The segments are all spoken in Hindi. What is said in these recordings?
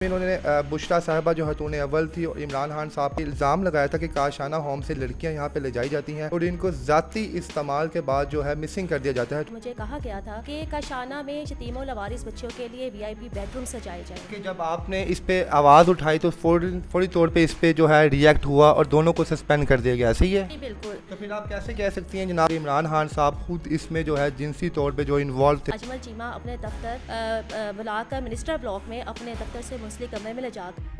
इन्होंने बुशरा साहिबा जो हतून अव्वल थी और इमरान खान साहब पर इल्ज़ाम लगाया था कि काशाना होम से लड़कियां यहां पे ले जाई जाती हैं और इनको ज़ाती इस्तेमाल के बाद जो है मिसिंग कर दिया जाता है। मुझे कहा गया था कि काशाना में यतीमों लवारिस बच्चों के लिए वीआईपी बेडरूम सजाए जाए। कि जब आपने इस पे आवाज़ उठाई तो फौरी तौर पे इस पे जो है रिएक्ट हुआ और दोनों को सस्पेंड कर दिया गया, सही है? जी बिल्कुल। तो फिर आप कैसे कह सकती हैं जनाब इमरान खान साहब खुद इसमें जो है जिनसी तौर पे जो इन्वॉल्व थे? अजमल चीमा अपने दफ्तर बुलाकर मिनिस्टर ब्लॉक में अपने दफ्तर से मुस्लिम कमरे में ले जाकर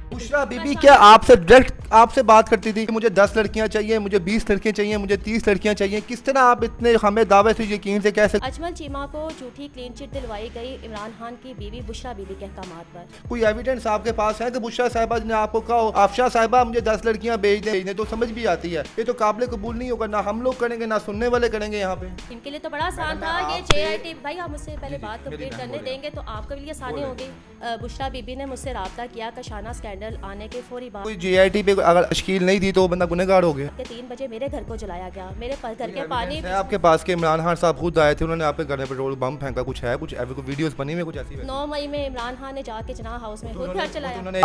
बुशरा बीबी क्या आपसे डायरेक्ट आपसे बात करती थी कि मुझे 10 लड़कियां चाहिए, मुझे 20 लड़कियां चाहिए, मुझे 30 लड़कियां चाहिए? किस तरह आप इतने हमें दावे से यकीन से कह सकते? अजमल चीमा को झूठी क्लीन चिट दिलवाई गई इमरान खान की बीवी बुशरा बीबी के अहकामात पर। कोई एविडेंस आपके पास है कि बुशरा साहिबा ने आपको कहा आफशा साहिबा मुझे 10 लड़कियां भेज दें? तो समझ भी आती है, ये तो काबिल कबूल नहीं होगा, ना हम लोग करेंगे ना सुनने वाले करेंगे यहाँ पे। इनके लिए तो बड़ा आसान था ये JIT। भाई आप मुझसे पहले बात कंप्लीट करने देंगे तो आपके लिए आसानी होगी। बुशरा बीबी ने मुझसे रब्ता किया काशाना स्कैंडल आने के फौरी बाद। कोई JIT पे अगर तश्कील नहीं दी तो वो बंदा गुनहगार हो गया। 3 बजे मेरे घर को जलाया गया, मेरे घर के पानी है आपके पास के इमरान खान साहब खुद आए थे, उन्होंने आपके घर में पेट्रोल बम फेंका, कुछ है कुछ वीडियोस बनी हुई कुछ ऐसी? 9 मई में इमरान खान ने जाके जना हाउस में खुद घर चलाया। उन्होंने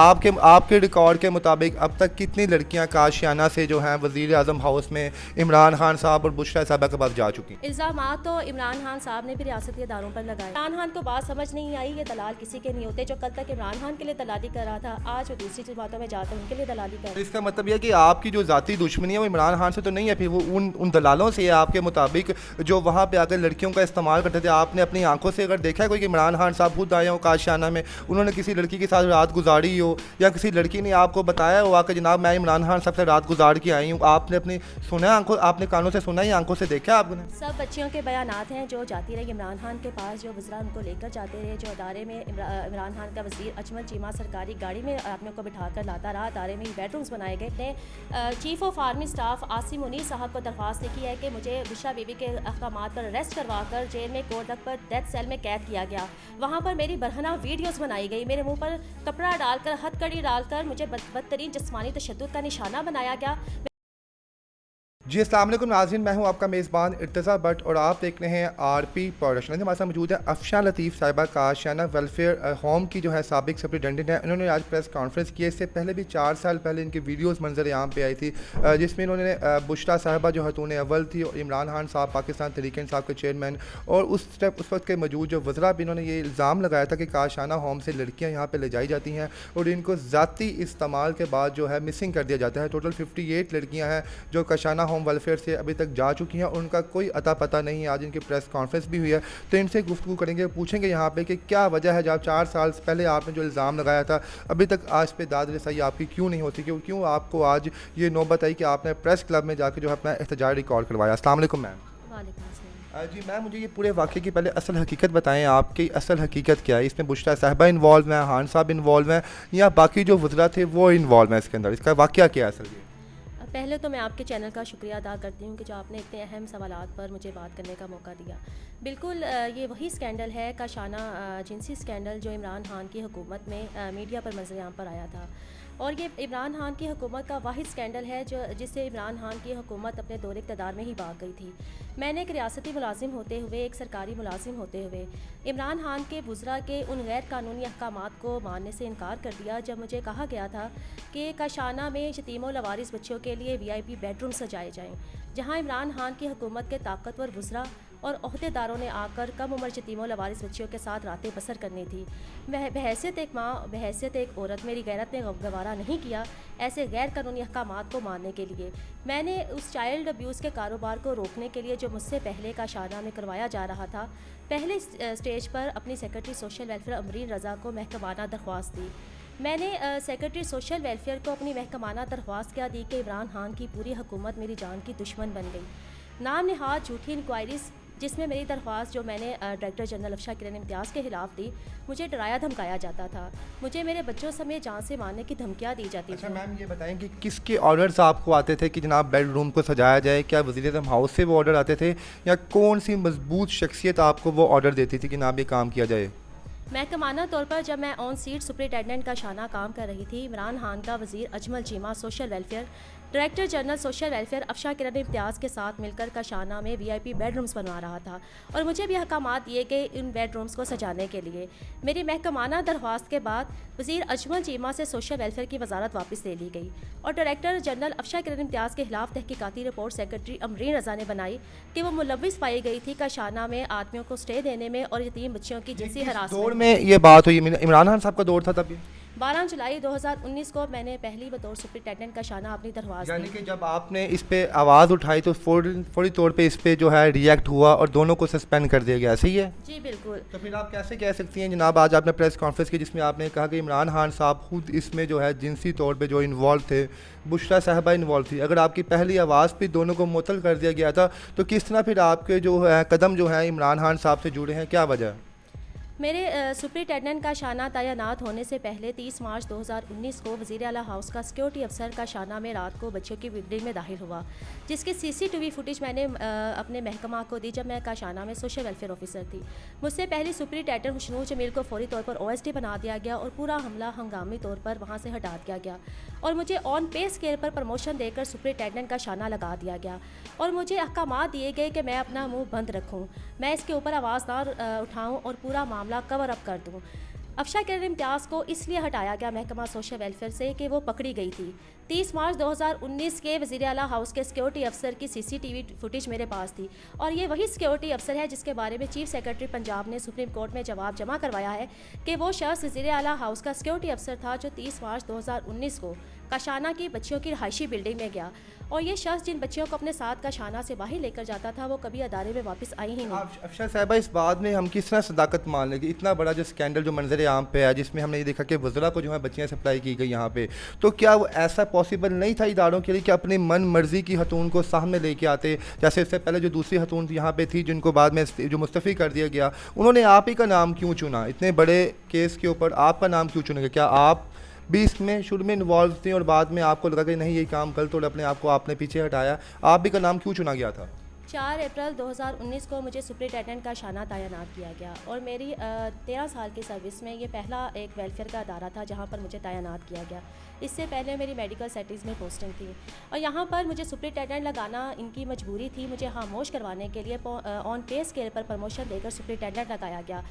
आपके रिकॉर्ड के मुताबिक अब तक कितनी लड़कियां काशियाना से जो हैं वजीर आजम हाउस में इमरान खान साहब और बुशरा साहिबा के पास जा चुकी? इल्ज़ामात तो इमरान खान साहब ने भी रियासती इदारों पर लगाए। इमरान खान को बात समझ नहीं आई ये दलाल किसी के नहीं होते। जो कल तक इमरान खान के लिए दलाली कर रहा था आज वो दूसरी जमातों में जाकर उनके लिए दलाली कर रहा है। इसका मतलब यह कि आपकी जो जाती दुश्मनी है वो इमरान खान से तो नहीं है, फिर वो उन दलालों से है आपके मुताबिक जो वहाँ पे आकर लड़कियों का इस्तेमाल करते थे। आपने अपनी आंखों से अगर देखा है कोई कि इमरान खान साहब खुद आए हो काशियाना में, उन्होंने किसी लड़की के साथ रात गुजारी हो या किसी लड़की ने आपको बताया हो आकर जनाब मैं इमरान खान साहब से रात गुजार के आई हूँ? आपने अपनी सुना आंखों, आपने कानों से सुना ही आंखों से देखा आपने? सब बच्चियों के बयानात हैं जो जाती रही इमरान खान के पास, जो वज़रा उनको लेकर जाते रहे, जो अदारे में इमरान खान का वज़ीर अजमल चीमा सरकारी गाड़ी में आदमियों को बिठाकर लाता रहा। अदारे में बेडरूम्स बनाए गए थे। Chief of army staff Asim Munir साहब को दरख्वास्त लिखी है कि मुझे बुशरा बीबी के अहकामात पर अरेस्ट करवाकर जेल में कोर्ट तक पर डेथ सेल में कैद किया गया। वहाँ पर मेरी बरहना वीडियोस बनाई गई, मेरे मुंह पर कपड़ा डालकर हथकड़ी डालकर मुझे बदतरीन जिस्मानी तशद्दुद का निशाना बनाया गया। जी अस्सलाम वालेकुम नाज़रीन, मैं हूं आपका मेज़बान इर्तज़ा भट्ट और आप देख रहे हैं RP प्रोडक्शन। हमारे साथ मौजूद है अफशा लतीफ़ साहिबा काशियाना वेलफेयर होम की जो है साबिक सुपरिटेंडेंट है। इन्होंने आज प्रेस कॉन्फ्रेंस की। इससे पहले भी 4 साल पहले इनकी वीडियोस मंजर आम पे आई थी जिसमें इन्होंने बुशरा साहिबा जो हतून अव्वल थी और इमरान खान साहब पाकिस्तान तहरीक-ए-इंसाफ के चेयरमैन और उस वक्त के मौजूद जो वज़रा भी, इन्होंने ये इल्ज़ाम लगाया था कि काशियाना होम से लड़कियाँ यहाँ पर ले जाई जाती हैं और इनको ज़ाती इस्तेमाल के बाद जो है मिसिंग कर दिया जाता है। टोटल 58 लड़कियाँ हैं जो काशियाना होम वेलफेयर से अभी तक जा चुकी हैं और उनका कोई अता पता नहीं है। आज इनकी प्रेस कॉन्फ्रेंस भी हुई है तो इनसे गुफ्तगू करेंगे, पूछेंगे यहाँ पे कि क्या वजह है जब 4 साल पहले आपने जो इल्ज़ाम लगाया था अभी तक आज पे दाद रसाई आपकी क्यों नहीं होती, क्यों आपको आज ये नौबत आई कि आपने प्रेस क्लब में जाकर जो है अपना एहतजाज रिकॉर्ड करवाया? अस्सलाम वालेकुम मैम। जी मैम, मुझे ये पूरे वाक़े की पहले असल हकीकत बताएं, आपकी असल हकीकत क्या है? इसमें बुशरा साहिबा इन्वॉल्व हैं, खान साहब इन्वॉल्व हैं या बाकी जो वज़रा थे वो इन्वॉल्व हैं इसके अंदर? इसका वाक़या क्या है असल? पहले तो मैं आपके चैनल का शुक्रिया अदा करती हूँ कि जो आपने इतने अहम सवालात पर मुझे बात करने का मौका दिया। बिल्कुल ये वही स्कैंडल है काशाना जिनसी स्कैंडल जो इमरान खान की हुकूमत में मीडिया पर मंजर-ए-आम पर आया था और ये इमरान खान की हुकूमत का वाहिद स्कैंडल है जो जिससे इमरान खान की हुकूमत अपने दौर इक़्तिदार में ही भाग गई थी। मैंने एक रियासती मुलाजिम होते हुए, एक सरकारी मुलाजिम होते हुए इमरान खान के वज़रा के उन गैर कानूनी अहकामात को मानने से इनकार कर दिया जब मुझे कहा गया था कि काशाना में यतीमों लवारिस बच्चों के लिए VIP बेडरूम सजाए जाएँ, जहाँ इमरान खान की हुकूमत के ताकतवर वज़रा और अहदेदारों ने आकर कम उम्र यतीमों लवारिस बच्चियों के साथ रातें बसर करनी थी। बहैसियत एक माँ, बहैसियत एक औरत मेरी गैरत ने गवारा नहीं किया ऐसे गैर कानूनी अहकामात को मानने के लिए। मैंने उस चाइल्ड अब्यूज़ के कारोबार को रोकने के लिए जो मुझसे पहले काशाना में करवाया जा रहा था, पहले स्टेज पर अपनी सेक्रेटरी सोशल वेलफेयर अमरीन रज़ा को महकमाना दरख्वास्त दी। मैंने सेक्रेटरी सोशल वेलफेयर को अपनी महकमाना दरख्वास्त क्या दी कि इमरान खान की पूरी हुकूमत मेरी जान की दुश्मन बन गई। नाम नहाद झूठी इंक्वायरीज़ जिसमें मेरी दरख्वास्त जो मैंने डायरेक्टर जनरल अफशा किरण इम्तियाज़ के खिलाफ दी, मुझे डराया धमकाया जाता था, मुझे मेरे बच्चों समेत जान से मारने की धमकियाँ दी जाती थी। अच्छा मैम, ये बताएं कि किसके ऑर्डर्स आपको आते थे कि जनाब बेडरूम को सजाया जाए? क्या वज़ीर आज़म हाउस से वो ऑर्डर आते थे या कौन सी मजबूत शख्सियत आपको वो ऑर्डर देती थी कि जनाब ये काम किया जाए? महकमाना तौर पर जब मैं ऑन सीट सुपरिटेंडेंट का शाना काम कर रही थी, इमरान खान का वज़ीर Ajmal Cheema social welfare director general social welfare Afsha Kiran Imtiaz के साथ मिलकर काशाना में VIP बेडरूम्स बनवा रहा था और मुझे भी अहकामात दिए गए इन बेडरूम्स को सजाने के लिए। मेरी महकमाना दरख्वास्त के बाद वज़ीर अजमल चीमा से सोशल वेलफेयर की वजारत वापस ले ली गई और डायरेक्टर जनरल अफशा किरण इम्तियाज़ के खिलाफ तहकीकाती रिपोर्ट सेक्रेटरी अमरीन रज़ा ने बनाई कि वो मुलविस पाई गई थी काशाना में आदमियों को स्टे देने में और यतीम बच्चियों की जिनसी दौर हरासमेंट में ये बात हुई, इमरान खान साहब का दौर था तब ये? 12 जुलाई 2019 को मैंने पहली बतौर सुपरिटेंडेंट काशाना अपनी दरख्वास्त यानी दी। कि जब आपने इस पे आवाज़ उठाई तो फौरी तौर पे इस पे जो है रिएक्ट हुआ और दोनों को सस्पेंड कर दिया गया, सही है? जी बिल्कुल। तो फिर आप कैसे कह सकती हैं जनाब, आज आपने प्रेस कॉन्फ्रेंस की जिसमें आपने कहा कि इमरान खान साहब खुद इसमें जो है जिनसी तौर पे जो इन्वॉल्व थे, बुशरा साहबा इन्वॉल्व थी, अगर आपकी पहली आवाज़ पे दोनों को मुअत्तल कर दिया गया था तो किस तरह फिर आपके जो है कदम जो है इमरान खान साहब से जुड़े हैं, क्या वजह है? मेरे सुपरिटेंडेंट का शाना तैनात होने से पहले 30 मार्च 2019 को वज़ीर आला हाउस का सिक्योरिटी अफसर का शाना में रात को बच्चों की बिल्डिंग में दाखिल हुआ, जिसकी CCTV फुटेज मैंने अपने महकमा को दी जब मैं काशाना में सोशल वेलफेयर ऑफिसर थी। मुझसे पहले सुपरिटेंडेंट हुस्नू जमील को फौरी तौर पर OSD बना दिया गया और पूरा हमला हंगामी तौर पर वहाँ से हटा दिया गया और मुझे ऑन पे स्केल पर प्रमोशन देकर सुपरिटेंडेंट का शाना लगा दिया गया और मुझे अहकामात दिए गए कि मैं अपना मुँह बंद रखूँ, मैं इसके ऊपर आवाज़ ना उठाऊँ और पूरा मामला कवर अप कर दूँ। अफशा किरण इम्तियाज़ को इसलिए हटाया गया महकमा सोशल वेलफेयर से कि वो पकड़ी गई थी। 30 मार्च 2019 के वज़ीर आला हाउस के सिक्योरिटी अफसर की CCTV फुटेज मेरे पास थी और ये वही सिक्योरिटी अफसर है जिसके बारे में चीफ सेक्रेटरी पंजाब ने सुप्रीम कोर्ट में जवाब जमा करवाया है कि वो शख्स वज़ीर आला हाउस का सिक्योरिटी अफसर था जो 30 मार्च 2019 को काशाना की बच्चियों की रहायशी बिल्डिंग में गया और ये शख्स जिन बच्चियों को अपने साथ काशाना से बाहर लेकर जाता था वो कभी अदारे में वापस आई ही नहीं। अफशा साहबा, इस बात में हम किस तरह सदाकत मान लेंगे? इतना बड़ा जो स्कैंडल जो मंजर आम पे है जिसमें हमने ये देखा कि वज़रा को जो है बच्चियाँ सप्लाई की गई यहाँ पे, तो क्या वो ऐसा पॉसिबल नहीं था इदारों के लिए कि अपनी मन मर्जी की खतून को सामने लेके आते? जैसे इससे पहले जो दूसरी खतून यहाँ पे थी जिनको बाद में जो मुस्तफ़ी कर दिया गया, उन्होंने आप ही का नाम क्यों चुना? इतने बड़े केस के ऊपर आपका नाम क्यों चुनेंगे? क्या आप भी इसमें शुरू में इन्वॉल्व थी और बाद में आपको लगा कि नहीं ये काम गलत और अपने आप को आपने पीछे हटाया? आप भी का नाम क्यों चुना गया था? 4 अप्रैल 2019 को मुझे सुपरिटेंडेंट का शाना तैनात किया गया और मेरी 13 साल की सर्विस में ये पहला एक वेलफेयर का अदारा था जहाँ पर मुझे तैनात किया गया। इससे पहले मेरी मेडिकल सेटिंग्स में पोस्टिंग थी और यहाँ पर मुझे सुपरिटेंडेंट लगाना इनकी मजबूरी थी। मुझे खामोश करवाने के लिए ऑन पे स्केल पर प्रमोशन देकर सुपरिटेंडेंट लगाया गया।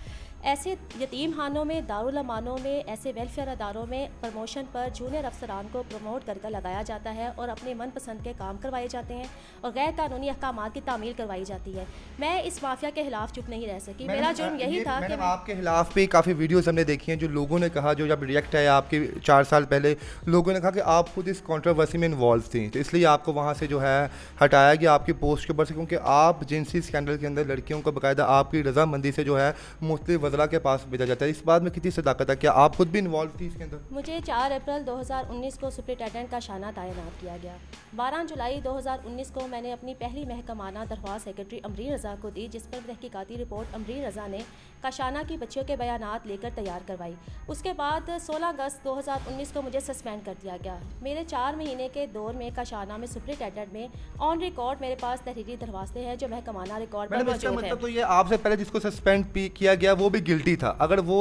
ऐसे यतीम खानों में, दारुल अमानों में, ऐसे वेलफेयर अदारों में प्रमोशन पर जूनियर अफसरान को प्रमोट कर लगाया जाता है और अपने मनपसंद के काम करवाए जाते हैं और गैर कानूनी अहकामात की तामील करवाई जाती है। मैं इस माफिया के खिलाफ चुप नहीं रह सकी। मेरा जुर्म यही था कि आपके खिलाफ भी काफ़ी वीडियोस हमने देखी हैं जो लोगों ने कहा, जो जब रिएक्ट आया आपके 4 साल पहले, लोगों ने कहा कि आप खुद इस कंट्रोवर्सी में इन्वॉल्व थी तो इसलिए आपको वहाँ से जो है हटाया गया आपकी पोस्ट के ऊपर से, क्योंकि आप जिनसी स्कैंडल के अंदर लड़कियों को बाकायदा आपकी रजामंदी से जो है मुख्तलिफ वज़रा के पास भेजा जाता है। इस बात में कितनी सदाकत है? क्या आप खुद भी इन्वॉल्व थी इसके अंदर? मुझे 4 अप्रैल 2019 को सुपरिटेंडेंट का शाना तैनात किया गया। 12 जुलाई 2019 को मैंने अपनी पहली महकमाना दरख्वास्त सेक्रेटरी अमरीन रज़ा को दी जिस पर तहकीकाती रिपोर्ट अमरीन रज़ा ने काशाना की बच्चियों के बयानात लेकर तैयार करवाई। उसके बाद 16 अगस्त 2019 को मुझे सस्पेंड कर दिया गया। मेरे 4 महीने के दौर में काशाना में सुपरिटेंडेंट में ऑन रिकॉर्ड मेरे पास तहरीरी दरख्वास्तें हैं जो महकमाना रिकॉर्ड पर मौजूद है। मतलब तो ये आपसे पहले जिसको सस्पेंड किया गया वो भी गिल्टी था। अगर वो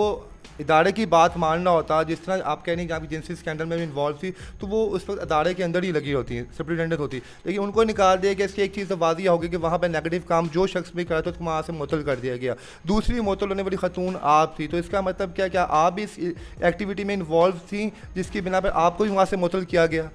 इदारे की बात मानना होता, जिस तरह आप कह रही हैं कि आपकी जिनसी स्कैंडल में भी इन्वॉल्व थी, तो वो उस वक्त इदारे के अंदर ही लगी होती है, सुपरिटेंडेंट होती। लेकिन उनको निकाल दिया गया। इसकी एक चीज़ तो वादिया होगी कि वहाँ पर नेगेटिव काम जो शख्स भी करा था उसको वहाँ से मुअत्तल कर दिया गया। दूसरी मुअत्तल होने वाली खतून आप थी, तो इसका मतलब क्या आप भी इस एक्टिविटी में इन्वॉल्व थी जिसकी बिना पर आपको भी वहाँ से मुअत्तल किया गया?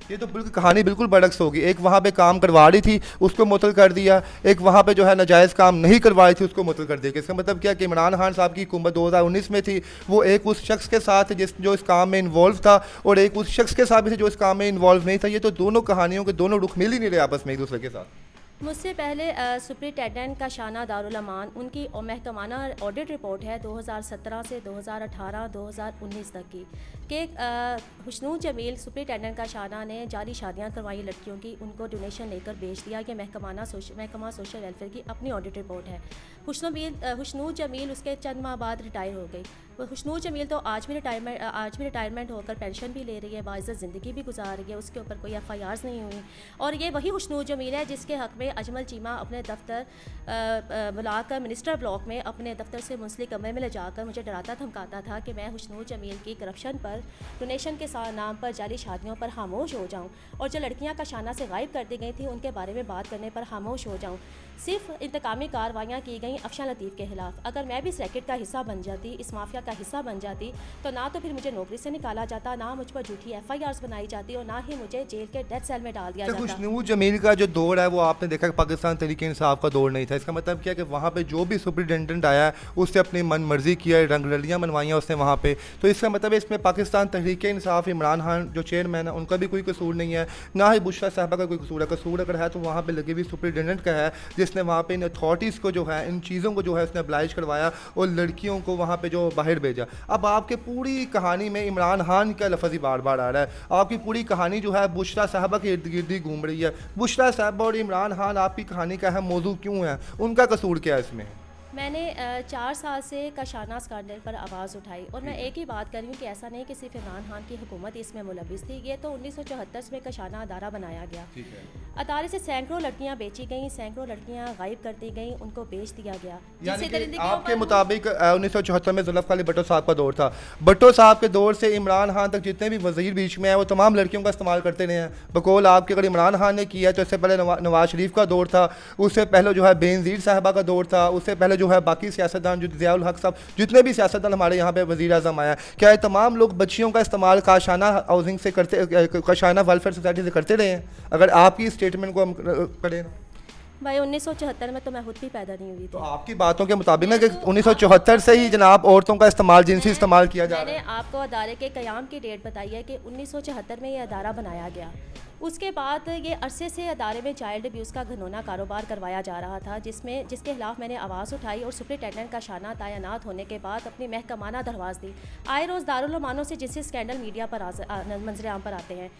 ये तो बिल्कुल कहानी बिल्कुल बरअक्स होगी। एक वहाँ पे काम करवा रही थी उसको मुअत्तल कर दिया, एक वहाँ पे जो है नाजायज़ काम नहीं करवाई थी उसको मुअत्तल कर दिया। इसका मतलब क्या कि इमरान खान साहब की हुकूमत 2019 में थी, वो एक उस शख्स के साथ जो इस काम में इन्वॉल्व था और एक उस शख्स के साथ भी जो इस काम में इन्वॉल्व नहीं था। ये तो दोनों कहानियों के दोनों रुख मिल ही नहीं रहे आपस में एक दूसरे के साथ। मुझसे पहले सुपरिटेंडेंट का शाना दारुल अमान उनकी महकमाना ऑडिट रिपोर्ट है 2017 से 2018 2019 तक की कि हुस्नू जमील सुपरिटेंडेंट का शाना ने जाली शादियां करवाई लड़कियों की, उनको डोनेशन लेकर बेच दिया। ये महकमा सोशल वेलफेयर की अपनी ऑडिट रिपोर्ट है। हुस्नू जमील उसके चंद माह बाद रिटायर हो गई। खुशनूर जमील तो आज भी रिटायरमेंट होकर पेंशन भी ले रही है, बाइज़्ज़त ज़िंदगी भी गुजार रही है, उसके ऊपर कोई FIRs नहीं हुई। और ये वही खुशनूर जमील है जिसके हक़ में अजमल चीमा अपने दफ्तर बुलाकर मिनिस्टर ब्लॉक में अपने दफ्तर से मुंसलिक कमरे में ले जाकर मुझे डराता धमकाता था कि मैं खुशनूर जमील की करप्शन पर, डोनेशन के नाम पर, जाली शादियों पर खामोश हो जाऊँ, और जो लड़कियाँ काशाना से गायब कर दी गई थी उनके बारे में बात करने पर खामोश हो जाऊँ। सिर्फ इंतकामी कार्रवाइयाँ की गई अफशान लतीफ़ के खिलाफ। अगर मैं भी इस रैकेट का हिस्सा बन जाती, इस माफिया का हिस्सा बन जाती, तो ना तो फिर मुझे नौकरी से निकाला जाता, ना मुझ पर झूठी FIRs बनाई जाती, और ना ही मुझे जेल के डेथ सेल में डाल दिया जाता। खुशनूर जमील का जो दौर है वो आपने देखा कि पाकिस्तान तहरीक इंसाफ का दौर नहीं था। इसका मतलब क्या है कि वहाँ पे जो भी सुपरिटेंडेंट आया उससे अपनी मन मर्जी किया, रंगरलियाँ मनवाइयाँ उसने वहाँ पे। तो इसका मतलब है इसमें पाकिस्तान तहरीक इंसाफ, इमरान खान जो चेयरमैन है उनका भी कोई कसूर नहीं है, ना ही बुशरा साहबा का कोई कसूर है। कसूर अगर है तो वहाँ पर लगी हुई सुपरिटेंडेंट का है, जिसने वहाँ पर इन अथॉरिटीज़ को जो है, इन चीज़ों को जो है उसने अब्लाइज करवाया और लड़कियों को वहाँ पे जो बाहर भेजा। अब आपके पूरी कहानी में इमरान खान का लफ्ज़ ही बार बार आ रहा है। आपकी पूरी कहानी जो है बुशरा साहबा के इर्द गिर्द ही घूम रही है। बुशरा साहबा और इमरान खान आपकी कहानी का अहम मौजू क्यों है, उनका कसूर क्या है इसमें? मैंने 4 साल से काशाना स्कैंडल पर आवाज़ उठाई, और मैं एक ही बात कर रही हूँ कि ऐसा नहीं कि सिर्फ इमरान खान की हुकूमत इसमें मुलविस थी। ये तो 1974 में काशाना अदारा बनाया गया। अदारे से सैकड़ों लड़कियाँ बेची गईं, सैकड़ों लड़कियाँ गायब कर दी गईं, उनको बेच दिया गया। यानी कि आपके मुताबिक 1974 में जुल्फ़िकार अली भुट्टो साहब का दौर था। भुट्टो साहब के दौर से इमरान खान तक जितने भी वज़ीर बीच में हैं वो तमाम लड़कियों का इस्तेमाल करते रहे हैं। बकौल आपके अगर इमरान खान ने किया तो इससे पहले नवाज शरीफ का दौर था, उससे पहले जो है बेनज़ीर साहबा का दौर था, उससे पहले जो है बाकी सियासतदान, जो ज़ियाउल हक साहब, जितने भी सियासतदान हमारे यहाँ पे वज़ीर आज़म आया, क्या ये तमाम लोग बच्चियों का इस्तेमाल काशाना हाउसिंग से करते, काशाना वेलफेयर सोसाइटी से करते रहे हैं? अगर आपकी स्टेटमेंट को हम करें भाई 1974 में तो मैं खुद भी पैदा नहीं हुई थी। तो आपकी बातों के मुताबिक ना कि 1974 से ही जनाब औरतों का इस्तेमाल, जिनसी इस्तेमाल किया जा रहा है। मैंने आपको अदारे के क़याम की डेट बताई है कि 1974 में ये अदारा बनाया गया। उसके बाद ये अरसे से अदारे में चाइल्ड अब्यूज़ का घनौना कारोबार करवाया जा रहा था, जिसके खिलाफ मैंने आवाज़ उठाई और सुपरिटेंडेंट का शाना तैनात होने के बाद अपनी महकमाना दरख्वास्त दी। आए रोज़ दारुल उलमानों से जिनसी स्कैंडल मीडिया पर मंजर आम पर आते हैं।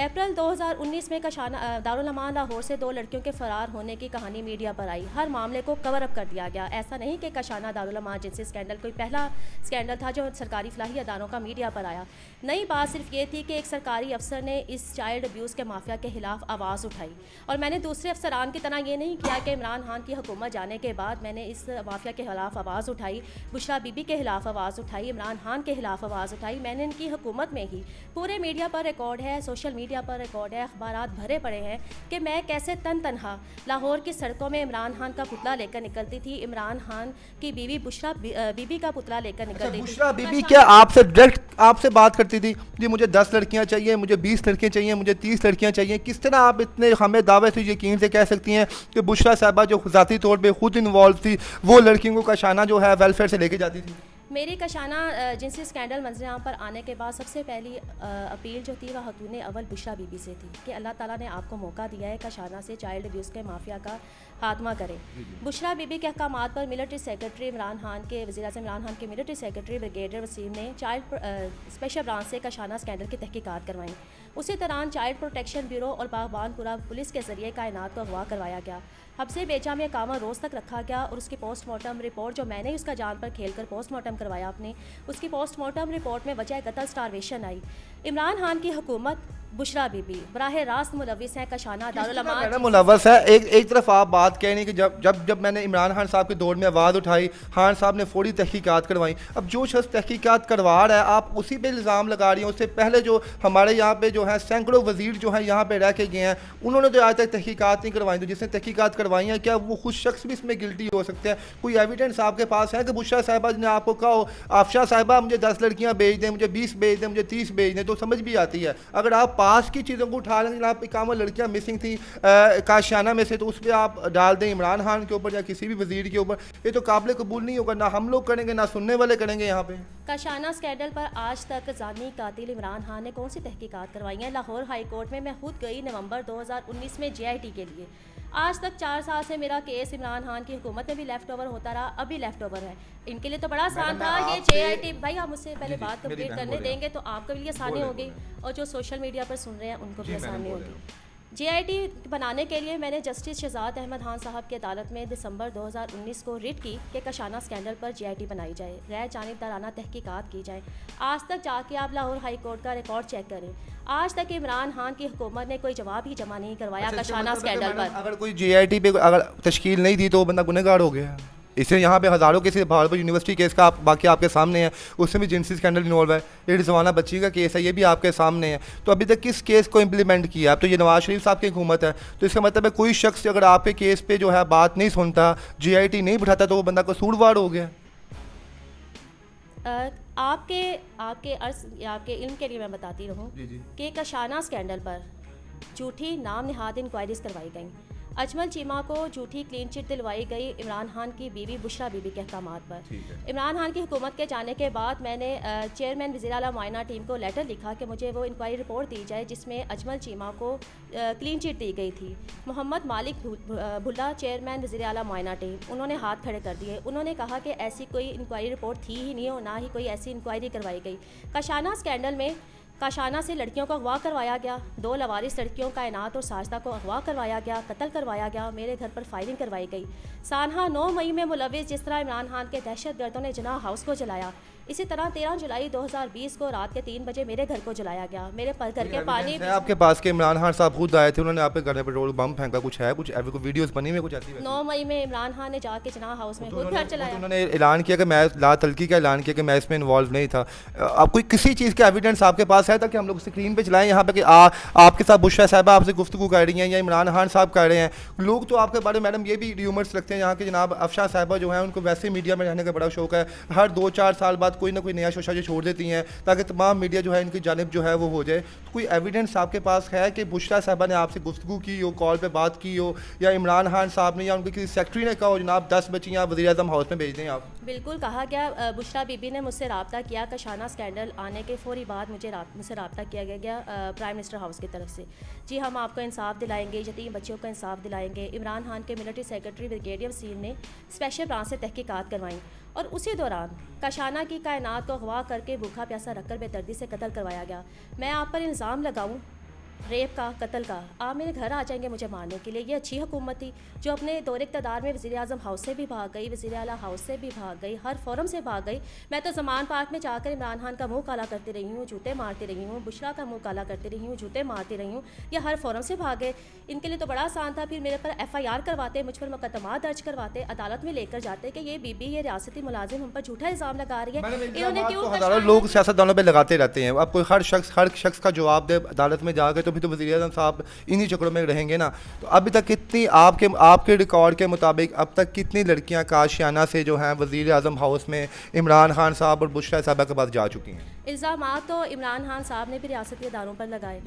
अप्रैल 2019 में दारुल उलमा लाहौर से 2 लड़कियों के फ़रार होने की कहानी मीडिया पर आई। हर मामले को कवर अप कर दिया गया। ऐसा नहीं कि काशाना दारुल उलमा जिनसी स्कैंडल कोई पहला स्कैंडल था जो सरकारी फलाही अदारों का मीडिया पर आया। नई बात सिर्फ ये थी कि एक सरकारी अफसर ने इस चाइल्ड अब्यूज़ के माफिया के खिलाफ आवाज़ उठाई, और मैंने दूसरे अफसरान की तरह ये नहीं किया कि इमरान खान की हुकूमत जाने के बाद मैंने इस माफिया के खिलाफ आवाज़ उठाई, बुशरा बीबी के खिलाफ आवाज़ उठाई, इमरान खान के खिलाफ आवाज़ उठाई। मैंने इनकी हुकूमत में ही पूरे मीडिया पर रिकॉर्ड है, सोशल मीडिया पर रिकॉर्ड है, अखबारात भरे पड़े हैं कि मैं कैसे तनहा लाहौर की सड़कों में इमरान खान का पुतला लेकर निकलती थी, इमरान खान की बीवी बुशरा बीबी का पुतला लेकर निकलती थी। बुशरा बीबी क्या आपसे डायरेक्ट आपसे बात करती थी, जी मुझे 10 लड़कियां चाहिए, मुझे 20 लड़कियां चाहिए, मुझे 30 लड़कियां चाहिए? किस तरह आप इतने हमें दावे से यकीन से कह सकती हैं कि बुशरा साहबा जो ज़ाती तौर पे खुद इन्वॉल्व थी वो लड़कियों को काशाना जो है वेलफेयर से लेके जाती थी? मेरी काशाना जिनसी स्कैंडल मंजर आम पर आने के बाद सबसे पहली अपील जो थी वह खतून अव्वल बुशरा बीबी से थी कि अल्लाह ताला ने आपको मौका दिया है काशाना से चाइल्ड अब्यूज़ के माफिया का खात्मा करें। बुशरा बीबी के अहकामात पर मिलिट्री सेक्रेटरी इमरान खान के वज़ीर-ए-आज़म इमरान खान के मिलिट्री सेक्रेटरी ब्रिगेडियर वसीम ने चाइल्ड स्पेशल ब्रांच से काशाना स्कैंडल की तहकीकात करवाई। उसी दौरान चाइल्ड प्रोटेक्शन ब्यूरो और बागबानपुरा पुलिस के ज़रिए कायनात को अगवा करवाया गया। हब्से बेचा में 51 रोज़ तक रखा गया, और उसकी पोस्टमार्टम रिपोर्ट जो मैंने उसका जान पर खेलकर पोस्टमार्टम करवाया अपने, उसकी पोस्टमार्टम रिपोर्ट में वजह कत्ल स्टारवेशन आई। इमरान खान की हुकूमत, बुशरा बीबी बराह रास्त मुलविस है काशाना दारुल उलमा मुलविस है। एक तरफ आप बात कह रही हैं कि जब मैंने इमरान खान साहब के दौर में आवाज़ उठाई, खान साहब ने फौरी तहकीकात करवाई। अब जो शख्स तहकीकात करवा रहा है आप उसी पे इल्ज़ाम लगा रही हैं। उससे पहले जो हमारे यहाँ पे जो है सैकड़ों वज़ीर जो है यहाँ पे रह के गए हैं, उन्होंने तो आज तक तहकीकात नहीं करवाई। तो जिसने तहकीकात करवाई हैं क्या वो खुद शख्स भी इसमें गिल्टी हो सकते हैं? कोई एविडेंस आपके पास है कि बुशरा साहिबा ने आपको कहो आफशा साहिबा मुझे 10 लड़कियाँ भेज दें, मुझे 20 भेज दें, मुझे 30 भेज दें, तो समझ भी आती है। अगर आप पास की चीज़ों को उठा लेंगे, आप 51 लड़कियाँ मिसिंग थी काशियाना में से, तो उस पर आप डाल दें इमरान खान के ऊपर या किसी भी वजीर के ऊपर, ये तो काबिल कबूल नहीं होगा। ना हम लोग करेंगे ना सुनने वाले करेंगे। यहाँ पे काशाना स्कैंडल पर आज तक जानी कातिल इमरान खान ने कौन सी तहकीकात करवाई है? लाहौर हाई कोर्ट में मैं खुद गई नवंबर 2019 में JIT के लिए। आज तक 4 साल से मेरा केस इमरान खान की हुकूमत में भी लेफ्ट ओवर होता रहा, अभी लेफ्ट ओवर है। इनके लिए तो बड़ा आसान था ये JIT। भाई आप मुझसे पहले बात कंप्लीट करने देंगे तो आपके लिए आसानी होगी, और जो सोशल मीडिया पर सुन रहे हैं उनको भी आसानी होगी। JIT बनाने के लिए मैंने जस्टिस शहजाद अहमद खान साहब की अदालत में दिसंबर 2019 को रिट की कि कशाना स्कैंडल पर JIT बनाई जाए, गैर जानिबदाराना तहकीकात की जाए। आज तक जाके आप लाहौर हाई कोर्ट का रिकॉर्ड चेक करें, आज तक इमरान खान की हुकूमत ने कोई जवाब ही जमा नहीं करवाया अच्छा, इसका कशाना मतलब है कि स्कैंडल मैडम, पर। अगर कोई JIT पे अगर तश्कील नहीं दी तो वो बंदा गुनहगार हो गया। इससे यहाँ पे हज़ारों केस भागलपुर यूनिवर्सिटी केस का आप बाकी आपके सामने है, उसमें भी जिनसी स्कैंडल इन्वॉल्व है। ये रिजवाना बच्ची का केस है, ये भी आपके सामने है। तो अभी तक किस केस को इम्प्लीमेंट किया? अब तो ये नवाज शरीफ साहब की हुकूमत है, तो इसका मतलब है कोई शख्स अगर आपके केस पे जो है बात नहीं सुनता, JIT नहीं बिठाता, तो वो बंदा कसूरवार हो गया। आपके आपके अर्ज या आपके इल्म के लिए मैं बताती रहूँ जी जी। कि कशाना स्कैंडल पर झूठी नाम नहाद इंक्वायरीज करवाई गई। अजमल चीमा को झूठी क्लीन चिट दिलवाई गई इमरान खान की बीवी बुशरा बीबी के अहकामात पर। इमरान खान की हुकूमत के जाने के बाद मैंने चेयरमैन वज़ीर आला मुआयना टीम को लेटर लिखा कि मुझे वो इंक्वायरी रिपोर्ट दी जाए जिसमें अजमल चीमा को क्लीन चिट दी गई थी। मोहम्मद मालिक भुल्ला चेयरमैन वज़ीर आला मुआयना टीम, उन्होंने हाथ खड़े कर दिए। उन्होंने कहा कि ऐसी कोई इंक्वायरी रिपोर्ट थी ही नहीं और ना ही कोई ऐसी इंक्वायरी करवाई गई। कशाना स्कैंडल में काशाना से लड़कियों को अगवा करवाया गया, 2 लवारिस लड़कियों कायनात और साजदा को अगवा करवाया गया, कत्ल करवाया गया, मेरे घर पर फायरिंग करवाई गई। सानहा 9 मई में मुलविस जिस तरह इमरान खान के दहशत गर्दों ने जिन्ना हाउस को जलाया, इसी तरह 13 जुलाई 2020 को रात के 3 बजे मेरे घर को जलाया गया। मेरे पर घर के पानी है आपके पास के इमरान खान साहब खुद आए थे, उन्होंने आपके घर में पेट्रोल बम फेंका, कुछ है, कुछ कोई वीडियोस बनी हुई, कुछ ऐसी? 9 मई में इमरान खान ने जाके जिन्ना हाउस में खुद घर चलाया। उन्होंने ऐलान किया कि मैं ला तलकी का ऐलान किया कि मैं इसमें इन्वॉल्व नहीं था। अब कोई किसी चीज़ का एविडेंस आपके पास है ताकि हम लोग स्क्रीन पे चलाएं यहाँ पे कि आपके साथ बुशरा साहबा आपसे गुफ्तगू कर रही हैं या इमरान खान साहब कर रहे हैं? लोग तो आपके बारे में मैडम ये भी र्यूमर्स रखते हैं यहाँ के जनाब अफशान साहबा जो है उनको वैसे मीडिया में रहने का बड़ा शौक है, हर 2-4 साल बाद कोई ना कोई नया शोशा जो छोड़ देती हैं ताकि तमाम मीडिया जो है इनकी जानिब जो है वो हो जाए। तो कोई एविडेंस आपके पास है कि बुशरा साहबा ने आपसे गुफ्तगू की हो, कॉल पे बात की हो, या इमरान खान साहब ने या उनके किसी सेक्रेटरी ने कहा हो जनाब 10 बच्चियाँ वज़ीर आज़म हाउस में भेज दें आप? बिल्कुल कहा गया। बुशरा बीबी ने मुझसे रब्ता किया, कशाना स्कैंडल आने के फौरी बाद मुझसे रब्ता किया गया प्राइम मिनिस्टर हाउस की तरफ से। जी हम आपको इंसाफ दिलाएंगे, यतीम बच्चों को इंसाफ दिलाएंगे। इमरान खान के मिलिट्री सेक्रेटरी ब्रिगेडियर वसीम ने स्पेशल ब्रांच से तहकीकात करवाई और उसी दौरान कशाना की कायनात को अगवा करके भूखा प्यासा रखकर बेदर्दी से कत्ल करवाया गया। मैं आप पर इल्ज़ाम लगाऊं रेप का, कत्ल का, आप मेरे घर आ जाएंगे मुझे मारने के लिए? ये अच्छी हुकूमत थी जो अपने दौर इक़्तिदार में वज़ीर आज़म हाउस से भी भाग गई, वज़ीर आला हाउस से भी भाग गई, हर फोरम से भाग गई। मैं तो ज़मान पार्क में जाकर इमरान खान का मुंह काला करती रही हूँ, जूते मारती रही हूँ, बुशरा का मुंह काला करती रही हूँ, जूते मारती रही हूँ। ये हर फोरम से भाग गए। इनके लिए तो बड़ा आसान था, फिर मेरे पर FIR करवाते, मुझ पर मुकदमा दर्ज करवाते, अदालत में लेकर जाते कि ये बीबी, ये रियासती मुलाजिम हम पर झूठा इल्ज़ाम लगा रही है। इन्होंने क्यों? हज़ारों लोग सियासतदानों पे लगाते रहते हैं, अब कोई हर शख्स का जवाब दे अदालत में जाकर, तो फिर तो वज़ीर आज़म साहब इन्हीं चक्रों में रहेंगे ना। तो अभी तक कितनी आपके रिकॉर्ड के मुताबिक अब तक कितनी लड़कियां काशियाना से जो हैं वज़ीर आज़म हाउस में इमरान खान साहब और बुशरा साहबा के पास जा चुकी हैं? इल्ज़ामात तो इमरान खान साहब ने भी रियासती इदारों पर लगाए,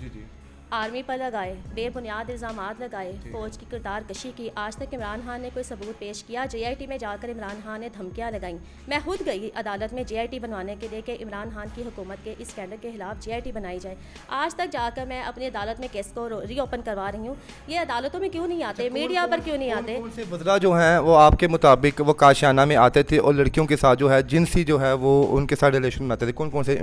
आर्मी पर लगाए, बेबुनियाद इल्ज़ामात लगाए, फ़ौज की किरदार कशी की। आज तक इमरान खान ने कोई सबूत पेश किया? JIT में जाकर इमरान खान ने धमकियां लगाईं। मैं खुद गई अदालत में JIT बनवाने के लिए कि इमरान खान की हुकूमत के इस स्कैंडल के खिलाफ JIT बनाई जाए। आज तक जाकर मैं अपनी अदालत में केस को रीओपन करवा रही हूँ। ये अदालतों में क्यों नहीं आते, मीडिया पर क्यों नहीं आते? कौन से वज़रा जो हैं वो आपके मुताबिक वो काशियाना में आते थे और लड़कियों के साथ जो है जिनसी जो है वो उनके साथ रिलेशन में आते थे? कौन कौन से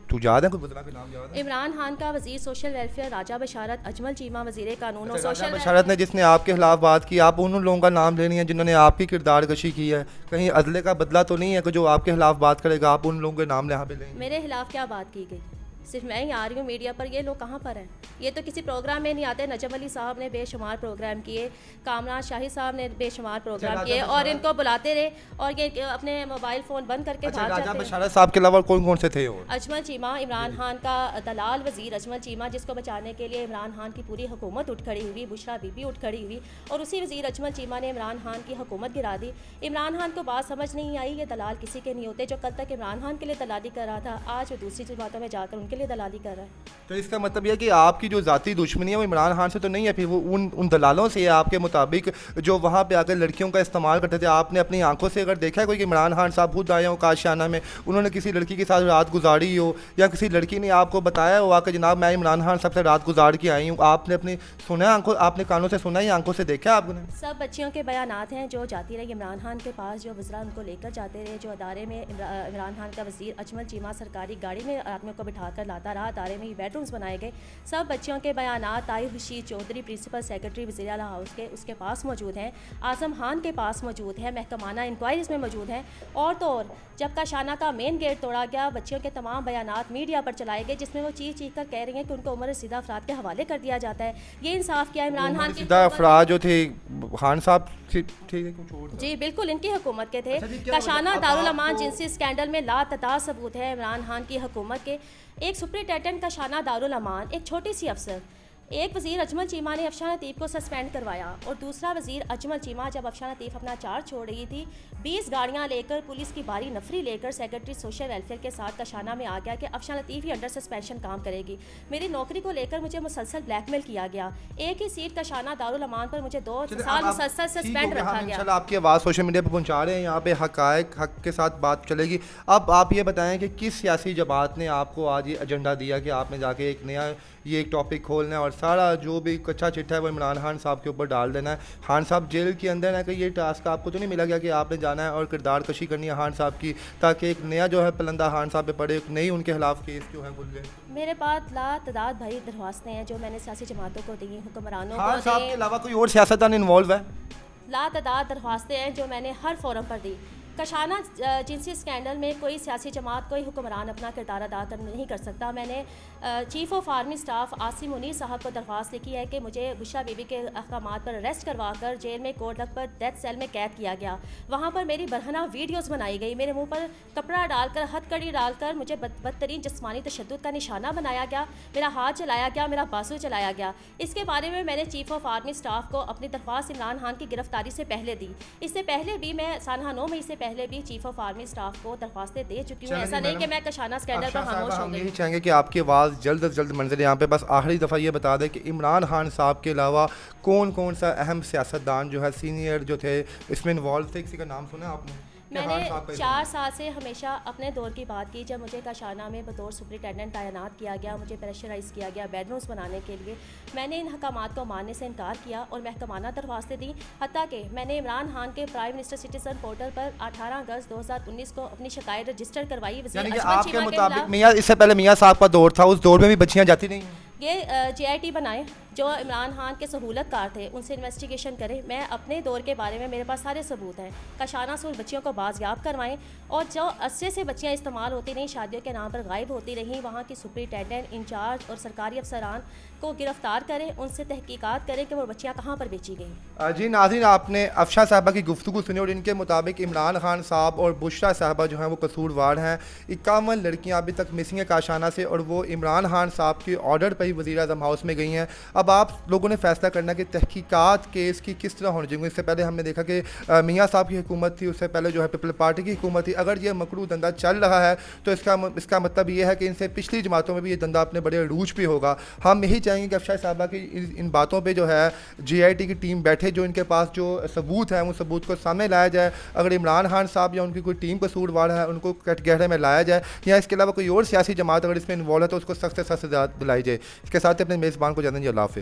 तू याद है, कोई वज़रा के नाम याद है? इमरान खान का वज़ीर सोशल वेलफेयर राजा बशारत, अजमल चीमा वज़ीर कानून और सोशल बशारत ने जिसने आपके खिलाफ बात की, आप उन लोगों का नाम ले रही हैं जिन्होंने आपकी किरदार कशी की है? कहीं अदले का बदला तो नहीं है कि जो आपके खिलाफ बात करेगा आप उन लोगों के नाम यहाँ पे लेंगे? मेरे खिलाफ क्या बात की गई? सिर्फ मैं ही आ रही हूँ मीडिया पर, ये लोग कहाँ पर हैं? ये तो किसी प्रोग्राम में नहीं आते। नजम अली साहब ने बेशुमार प्रोग्राम किए, कामरान शाही साहब ने बेशुमार प्रोग्राम किए और इनको बुलाते रहे और ये अपने मोबाइल फ़ोन बंद करके भाग राजा जाते। बशारत साहब के अलावा कौन कौन से थे? और अजमल चीमा, इमरान खान का दलाल वज़ीर अजमल चीमा, जिसको बचाने के लिए इमरान खान की पूरी हुकूमत उठ खड़ी हुई, बुशरा बीबी उठ खड़ी हुई और उसी वज़ीर अजमल चीमा ने इमरान खान की हुकूमत गिरा दी। इमरान खान को बात समझ नहीं आई, ये दलाल किसी के नहीं होते। जो कल तक इमरान खान के लिए दलाली कर रहा था, आज वो दूसरी बातों में जाकर उनके लिए दलाली कर रहा है। तो इसका मतलब यह कि आपकी जो ज़ाती दुश्मनी है वो इमरान खान से तो नहीं है, फिर वो उन दलालों से है आपके मुताबिक जो वहाँ पे आकर लड़कियों का इस्तेमाल करते थे। आपने अपनी आंखों से अगर देखा है कोई कि इमरान खान साहब खुद आए हो काशियाना में, उन्होंने किसी लड़की के साथ रात गुजारी हो या किसी लड़की ने आपको बताया हो आकर जनाब मैं इमरान खान साहब से रात गुजार के आई हूँ? आपने अपनी सुना आंखों, आपने कानों से सुना या आंखों से देखा आपने? सब बच्चियों के बयानात हैं जो जाती रही इमरान खान के पास, जो वज़रा उनको लेकर जाते रहे, जो अदारे में इमरान खान का वज़ीर अजमल चीमा सरकारी गाड़ी में आदमियों को बिठा कर लाता रहा। अदारे में बेडरूम्स बनाए गए। सब बच्चियों के बयानात ताहिर रशीद चौधरी प्रिंसिपल सेक्रेटरी वज़ीर आला हाउस के उसके पास मौजूद हैं, आज़म खान के पास मौजूद है, महकमाना इंक्वायरीज में मौजूद हैं। और तो और जब काशाना का मेन गेट तोड़ा गया, बच्चियों के तमाम बयानात मीडिया पर चलाए गए, जिसमें वो चीख चीख कर कह रही हैं कि उनको उम्र रसीदा अफराद के हवाले कर दिया जाता है। ये इंसाफ किया इमरान खान की सीधा अफराद जो थे खान साहब ठीक है कुछ और था। जी बिल्कुल इनकी हुकूमत के थे। अच्छा जी, क्या काशाना वजह- अब दारुल अमान आपको- जिनसी स्कैंडल में लातदार सबूत है इमरान खान की हुकूमत के। एक सुपरिटेंडेंट काशाना दारुल अमान, एक छोटी सी अफसर, एक वज़ीर अजमल चीमा ने अफशान लतीफ़ को सस्पेंड करवाया और दूसरा वज़ीर अजमल चीमा जब अफशान लतीफ़ अपना चार्ज छोड़ रही थी, 20 गाड़ियाँ लेकर पुलिस की भारी नफरी लेकर सेक्रेटरी सोशल वेलफेयर के साथ काशाना में आ गया कि अफशान लतीफ़ ही अंडर सस्पेंशन काम करेगी। मेरी नौकरी को लेकर मुझे मुसलसल ब्लैकमेल किया गया। एक ही सीट काशाना दारुल अमान पर मुझे 2 साल मुसलसल सस्पेंड रखा गया। इंशाल्लाह आपकी आवाज़ सोशल मीडिया पर पहुंचा रहे हैं, यहाँ पे हक के साथ बात चलेगी। अब आप ये बताएं कि किस सियासी जमात ने आपको आज ये एजेंडा दिया कि आपने जाके एक नया ये एक टॉपिक खोलना है और सारा जो भी कच्चा चिट्ठा है वो इमरान खान साहब के ऊपर डाल देना है। खान साहब जेल के अंदर है कि ये टास्क आपको तो नहीं मिला गया कि आपने जाना है और किरदार कशी करनी है खान साहब की, ताकि एक नया जो है पलंदा खान साहब पे पड़े, एक नई उनके खिलाफ केस जो है खुल गए। मेरे पास लातदाद भाई दरख्वास्तें हैं जो मैंने सियासी जमातों को दी, हुक्मरानों खान को साहब दी। के अलावा कोई और सियासतदान इन्वॉल्व है? लातदाद दरख्वास्तें हैं जो मैंने हर फोरम पर दी। कशाना जिनसी स्कैंडल में कोई सियासी जमात, कोई हुक्मरान अपना किरदार अदा कर नहीं कर सकता। मैंने chief of army staff Asim Munir साहब को दरख्वास्त लिखी है कि मुझे बुशरा बीबी के अहकामात पर अरेस्ट करवा कर जेल में कोर्ट लग पर डेथ सेल में कैद किया गया। वहाँ पर मेरी बरहना वीडियोज़ बनाई गई, मेरे मुँह पर कपड़ा डालकर हथकड़ी डालकर मुझे बदतरीन जिस्मानी तशद्दुद का निशाना बनाया गया, मेरा हाथ चलाया गया, मेरा बाजू चलाया गया। इसके बारे में मैंने चीफ ऑफ आर्मी स्टाफ को अपनी दरख्वास्त इमरान खान की गिरफ्तारी से पहले दी। इससे पहले भी मैं सानहा 9 मई से पहले भी चीफ ऑफ आर्मी स्टाफ को दरख्वास्तें दे चुकी हूँ। ऐसा नहीं कि मैं कशाना स्कैंडल पर खामोश हो हम गई। यही चाहेंगे कि आपकी आवाज़ जल्द से जल्द मंजर यहाँ पे। बस आखिरी दफ़ा ये बता दें कि इमरान खान साहब के अलावा कौन कौन सा अहम सियासतदान जो है सीनियर जो थे इसमें इन्वॉल्व थे, किसी का नाम सुना आपने? मैंने 4 साल से हमेशा अपने दौर की बात की जब मुझे काशाना में बतौर सुपरिटेंडेंट तैनात किया गया, मुझे प्रेशराइज़ किया गया बेडरूम्स बनाने के लिए। मैंने इन हकामात को मानने से इनकार किया और महकमाना दरख्वास्तें दी। हत्ता कि मैंने इमरान खान के प्राइम मिनिस्टर सिटीजन पोर्टल पर 18 अगस्त 2019 को अपनी शिकायत रजिस्टर करवाई। यानी कि आपके मुताबिक मियाँ, इससे पहले मियाँ साहब का दौर था, उस दौर में भी बच्चियाँ जाती नहीं? ये JIT बनाए जो इमरान खान के सहूलतकार थे, उनसे इन्वेस्टिगेशन करें। मैं अपने दौर के बारे में मेरे पास सारे सबूत हैं। काशाना से उन बच्चियों को बाजियाब करवाएं और जो अरसे से बच्चियां इस्तेमाल होती रहीं, शादियों के नाम पर गायब होती रहीं, वहाँ की सुपरिटेंडेंट, इंचार्ज और सरकारी अफसरान को गिरफ्तार करें, उनसे तहकीकात करें कि वो बच्चियाँ कहाँ पर बेची गई। जी नाज़रीन, आपने अफशा साहबा की गुफ्तगू सुनी और इनके मुताबिक इमरान खान साहब और बुशरा साहबा जो हैं वो कसूरवार हैं। 51 लड़कियां अभी तक मिसिंग है काशाना से और वो इमरान खान साहब के ऑर्डर पर ही वज़ीर आज़म हाउस में गई हैं। अब आप लोगों ने फैसला करना कि तहकीकात केस की किस तरह होनी चाहिए। इससे पहले हमने देखा कि मियाँ साहब की हुकूमत थी, उससे पहले जो है पीपल पार्टी की हुकूमत थी। अगर ये मकरू धंधा चल रहा है तो इसका मतलब ये है कि इनसे पिछली जमातों में भी ये धंधा अपने बड़े अरूज पे होगा। हम यही चाहेंगे कि अफशा साहबा की इन बातों पे जो है JIT की टीम बैठे, जो इनके पास जो सबूत है उन सबूत को सामने लाया जाए। अगर इमरान खान साहब या उनकी कोई टीम कसूरवार है उनको कटघरे में लाया जाए, या इसके अलावा कोई और सियासी जमात अगर इसमें इन्वॉल्व है तो उसको सख्त से सख्त सजा दिलाई जाए। इसके साथ ही अपने मेज़बान को जाने दीजिए। अल्लाह हाफ़िज़।